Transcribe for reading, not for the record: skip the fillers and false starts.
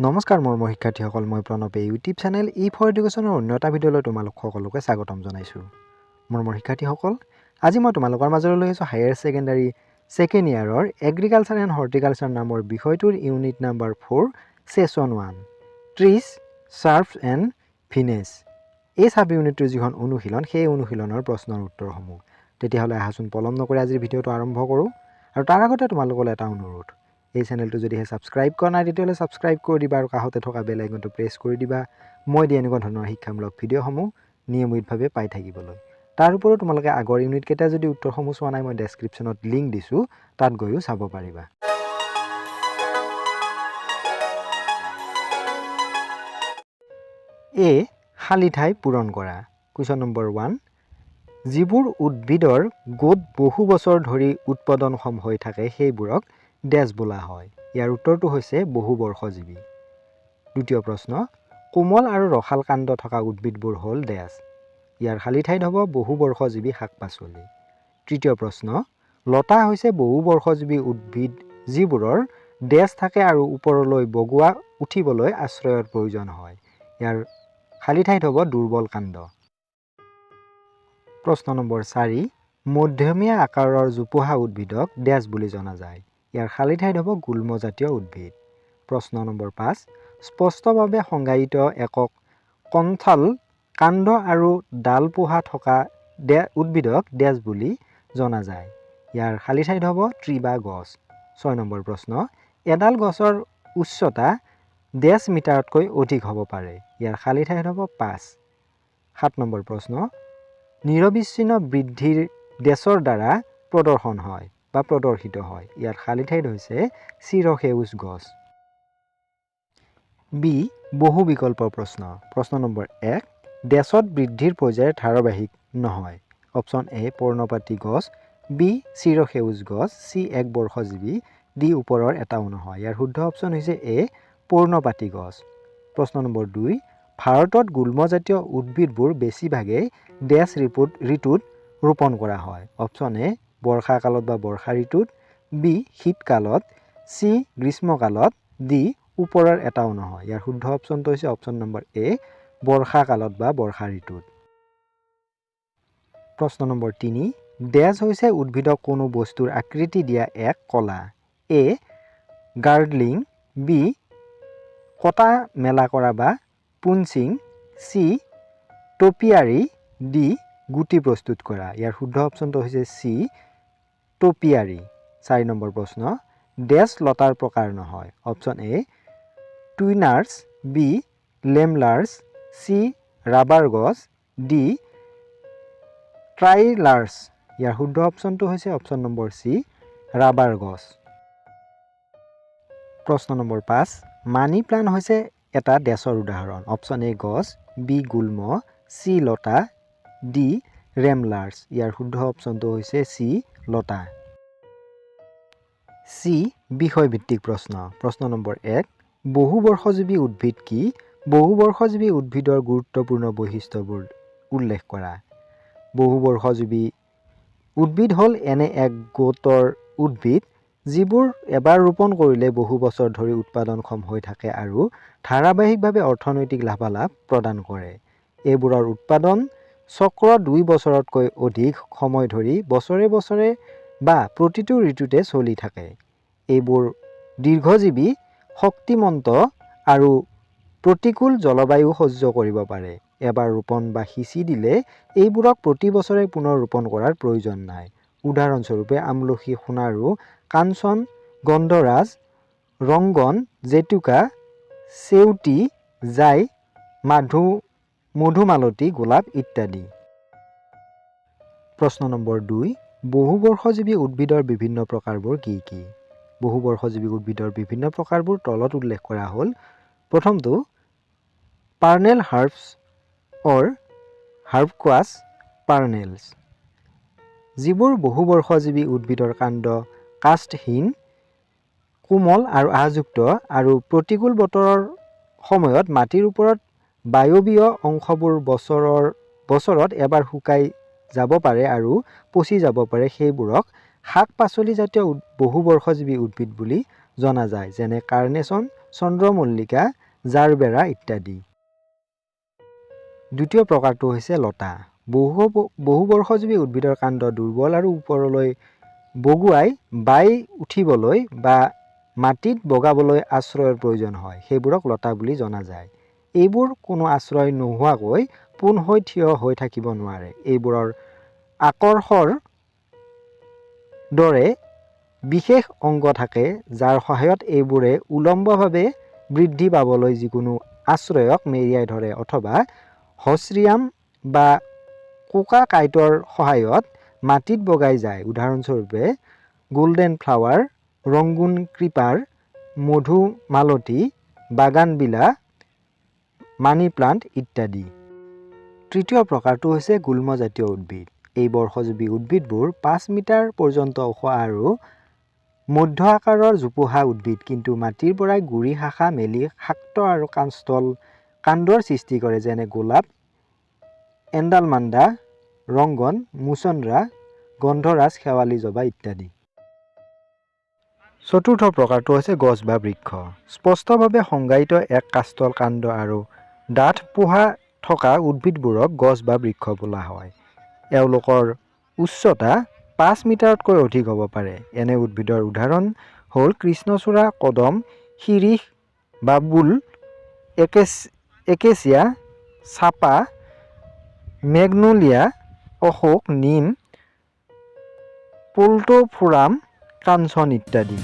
নমস্কাৰ মোৰ শিক্ষাৰ্থীসকল, মই প্ৰণৱে ইউটিউব চেনেল E4 এডুকেশ্যনৰ অন্য এটা ভিডিঅ'লৈ তোমালোক সকলোকে স্বাগতম জনাইছোঁ। মোৰ শিক্ষাৰ্থীসকল, আজি মই তোমালোকৰ মাজলৈ লৈ আহিছোঁ হায়াৰ ছেকেণ্ডাৰী ছেকেণ্ড ইয়াৰৰ এগ্ৰিকালচাৰ এণ্ড হৰ্টিকালচাৰ নামৰ বিষয়টোৰ unit number 4 session 1 trees, shrubs and vines. এই ছাব ইউনিটটোৰ যিখন অনুশীলন, সেই অনুশীলনৰ প্ৰশ্নৰ উত্তৰসমূহ। তেতিয়াহ'লে আহাচোন পলম নকৰি আজিৰ ভিডিঅ'টো আৰম্ভ কৰোঁ। আৰু তাৰ আগতে তোমালোকলৈ এটা অনুৰোধ, এই চেনেলটো যদিহে ছাবস্ক্ৰাইব কৰা নাই তেতিয়াহ'লে ছাবস্ক্ৰাইব কৰি দিবা আৰু কাষতে থকা বেল আইকনটো প্ৰেছ কৰি দিবা, মই দিয়া এনেকুৱা ধৰণৰ শিক্ষামূলক ভিডিঅ'সমূহ নিয়মিতভাৱে পাই থাকিবলৈ। তাৰ উপৰিও তোমালোকে আগৰ ইউনিটকেইটা যদি উত্তৰসমূহ চোৱা নাই, মই ডেছক্ৰিপশ্যনত লিংক দিছোঁ, তাত গৈও চাব পাৰিবা। এ, খালী ঠাই পূৰণ কৰা। কুৱেশ্যন নম্বৰ 1, যিবোৰ উদ্ভিদৰ গোট বহু বছৰ ধৰি উৎপাদনক্ষম হৈ থাকে সেইবোৰক ডেছ বোলা হয়। ইয়াৰ উত্তৰটো হৈছে বহুবৰ্ষজীৱী। দ্বিতীয় প্ৰশ্ন, কোমল আৰু ৰসাল কাণ্ড থকা উদ্ভিদবোৰ হ'ল ডেছ। ইয়াৰ খালী ঠাইত হ'ব বহুবৰ্ষজীৱী শাক পাচলি। তৃতীয় প্ৰশ্ন, লতা হৈছে বহুবৰ্ষজীৱী উদ্ভিদ যিবোৰৰ ডেছ থাকে আৰু ওপৰলৈ বগোৱা উঠিবলৈ আশ্ৰয়ৰ প্ৰয়োজন হয়। ইয়াৰ খালী ঠাইত হ'ব দুৰ্বল কাণ্ড। প্ৰশ্ন নম্বৰ 4, মধ্যমীয়া আকাৰৰ জোপোহা উদ্ভিদক ডেছ বুলি জনা যায়। ইয়াৰ খালী ঠাইত হ'ব গুল্মজাতীয় উদ্ভিদ। প্ৰশ্ন নম্বৰ 5, স্পষ্টভাৱে সংজ্ঞায়িত একক কণ্ঠাল কাণ্ড আৰু ডাল পোহা থকা উদ্ভিদক ডেছ বুলি জনা যায়। ইয়াৰ খালী ঠাইত হ'ব ট্ৰি বা গছ। 6 নম্বৰ প্ৰশ্ন, এডাল গছৰ উচ্চতা ডেছ মিটাৰতকৈ অধিক হ'ব পাৰে। ইয়াৰ খালী ঠাইত হ'ব 5। 7 নম্বৰ প্ৰশ্ন, নিৰবিচ্ছিন্ন বৃদ্ধিৰ ডেছৰ দ্বাৰা প্ৰদৰ্শন হয় বা প্ৰদৰ্শিত হয়। ইয়াৰ খালী ঠাইত হৈছে চিৰসেউজ গছ। বি, বহু বিকল্প প্ৰশ্ন। প্ৰশ্ন নম্বৰ 1, ডেছত বৃদ্ধিৰ পৰ্যায় ধাৰাবাহিক নহয়। অপশ্যন এ, পৰ্ণপাতী গছ, বি, চিৰসেউজ গছ, চি, একবৰ্ষজীৱী, ডি, ওপৰৰ এটাও নহয়। ইয়াৰ শুদ্ধ অপশ্যন হৈছে এ, পৰ্ণপাতী গছ। প্ৰশ্ন নম্বৰ 2, ভাৰতত গুল্মজাতীয় উদ্ভিদবোৰ বেছিভাগেই ডেছ ঋতুত ৰোপণ কৰা হয়। অপশ্যন এ, বৰ্ষাকালত বা বৰ্ষা ঋতুত, বি, শীতকালত, চি, গ্ৰীষ্মকালত, ডি, ওপৰৰ এটাও নহয়। ইয়াৰ শুদ্ধ অপশ্যনটো হৈছে অপশ্যন নম্বৰ এ, বৰ্ষাকালত বা বৰ্ষা ঋতুত। প্ৰশ্ন নম্বৰ 3, ডেছ হৈছে উদ্ভিদক কোনো বস্তুৰ আকৃতি দিয়া এক কলা। এ, গাৰ্ডলিং, বি, কটা মেলা কৰা বা পুঞ্চিং, চি, টপিয়াৰী, ডি, গুটি প্ৰস্তুত কৰা। ইয়াৰ শুদ্ধ অপশ্যনটো হৈছে চি, টপিয়াৰী। 4 নম্বৰ প্ৰশ্ন, ডেছ লতাৰ প্ৰকাৰ নহয়। অপশ্যন এ, টুইনাৰ্ছ, বি, লেমলাৰ্ছ, চি, ৰাবাৰ গছ, ডি, ট্ৰাইলাৰ্ছ। ইয়াৰ শুদ্ধ অপশ্যনটো হৈছে অপশ্যন নম্বৰ চি, ৰাবাৰ গছ। প্ৰশ্ন নম্বৰ 5, মানি প্লাণ্ট হৈছে এটা ডেছৰ উদাহৰণ। অপশ্যন এ, গছ, বি, গুল্ম, চি, লতা, ডি, ৰেমলাৰ্ছ। ইয়াৰ শুদ্ধ অপশ্যনটো হৈছে চি, লতা। চি, বিষয়ভিত্তিক প্ৰশ্ন। প্ৰশ্ন নম্বৰ 1, বহুবৰ্ষজীৱী উদ্ভিদ কি? বহুবৰ্ষজীৱী উদ্ভিদৰ গুৰুত্বপূৰ্ণ বৈশিষ্ট্যবোৰ উল্লেখ কৰা। বহুবৰ্ষজীৱী উদ্ভিদ হ'ল এনে এক গোটৰ উদ্ভিদ যিবোৰ এবাৰ ৰোপণ কৰিলে বহু বছৰ ধৰি উৎপাদনক্ষম হৈ থাকে আৰু ধাৰাবাহিকভাৱে অৰ্থনৈতিক লাভালাভ প্ৰদান কৰে। এইবোৰৰ উৎপাদন চক্ৰ 2 বছৰতকৈ অধিক সময় ধৰি বছৰে বছৰে বা প্ৰতিটো ঋতুতে চলি থাকে। এইবোৰ দীৰ্ঘজীৱী, শক্তিমন্ত আৰু প্ৰতিকূল জলবায়ু সহ্য কৰিব পাৰে। এবাৰ ৰোপণ বা সিঁচি দিলে এইবোৰক প্ৰতি বছৰে পুনৰ ৰোপণ কৰাৰ প্ৰয়োজন নাই। উদাহৰণস্বৰূপে আমলখি, সোণাৰু, কাঞ্চন, গন্ধৰাজ, ৰংগন, জেতুকা, চেউটি, জাই, মধুমালতী, গোলাপ ইত্যাদি। প্ৰশ্ন নম্বৰ 2, বহুবৰ্ষজীৱী উদ্ভিদৰ বিভিন্ন প্ৰকাৰবোৰ কি কি? বহুবৰ্ষজীৱী উদ্ভিদৰ বিভিন্ন প্ৰকাৰবোৰ তলত উল্লেখ কৰা হ'ল। প্ৰথমটো, পাৰ্নেল হাৰ্বছ অৰ হাৰ্বকুৱাছ পাৰ্নেলছ। যিবোৰ বহুবৰ্ষজীৱী উদ্ভিদৰ কাণ্ড কাষ্টহীন, কোমল আৰু আঁহযুক্ত আৰু প্ৰতিকূল বতৰৰ সময়ত মাটিৰ ওপৰত বায়বীয় অংশবোৰ বছৰত এবাৰ শুকাই যাব পাৰে আৰু পচি যাব পাৰে, সেইবোৰক শাক পাচলিজাতীয় বহুবৰ্ষজীৱী উদ্ভিদ বুলি জনা যায়। যেনে কাৰ্নেশ্যন, চন্দ্ৰমল্লিকা, জাৰবেৰা ইত্যাদি। দ্বিতীয় প্ৰকাৰটো হৈছে লতা। বহুবৰ্ষজীৱী উদ্ভিদৰ কাণ্ড দুৰ্বল আৰু ওপৰলৈ বগুৱাই বাই উঠিবলৈ বা মাটিত বগাবলৈ আশ্ৰয়ৰ প্ৰয়োজন হয়, সেইবোৰক লতা বুলি জনা যায়। এইবোৰ কোনো আশ্ৰয় নোহোৱাকৈ পোন হৈ থিয় হৈ থাকিব নোৱাৰে। এইবোৰৰ আকৰ্ষৰ দৰে বিশেষ অংগ থাকে, যাৰ সহায়ত এইবোৰে উলম্বভাৱে বৃদ্ধি পাবলৈ যিকোনো আশ্ৰয়ক মেৰিয়াই ধৰে অথবা হচৰিয়াম বা কোকাকাইটৰ সহায়ত মাটিত বগাই যায়। উদাহৰণস্বৰূপে গোল্ডেন ফ্লাৱাৰ, ৰংগুন ক্ৰিপাৰ, মধুমালতী, বাগানবিলা, মানি প্লাণ্ট ইত্যাদি। তৃতীয় প্ৰকাৰটো হৈছে গুল্মজাতীয় উদ্ভিদ। এই বৰ্ষজীৱী উদ্ভিদবোৰ 5 মিটাৰ পৰ্যন্ত ওখ আৰু মধ্য আকাৰৰ জোপোহা উদ্ভিদ, কিন্তু মাটিৰ পৰাই গুৰি শাখা মেলি শাক্ত আৰু কাণ্ডৰ সৃষ্টি কৰে, যেনে গোলাপ, এণ্ডালমাণ্ডা, ৰংগন, মুচন্দ্ৰা, গন্ধৰাজ, শেৱালি জবা ইত্যাদি। চতুৰ্থ প্ৰকাৰটো হৈছে গছ বা বৃক্ষ। স্পষ্টভাৱে সংজ্ঞায়িত এক কাষ্টল কাণ্ড আৰু ডাঠ পোহা থকা উদ্ভিদবোৰক গছ বা বৃক্ষ বোলা হয়। এওঁলোকৰ উচ্চতা 5 মিটাৰতকৈ অধিক হ'ব পাৰে। এনে উদ্ভিদৰ উদাহৰণ হ'ল কৃষ্ণচূড়া, কদম, শিৰীষ, বাবুল, একেচিয়া, চাপা, মেগনোলিয়া, অশোক, নিম, পোল্টোফোৰাম, কাঞ্চন ইত্যাদি।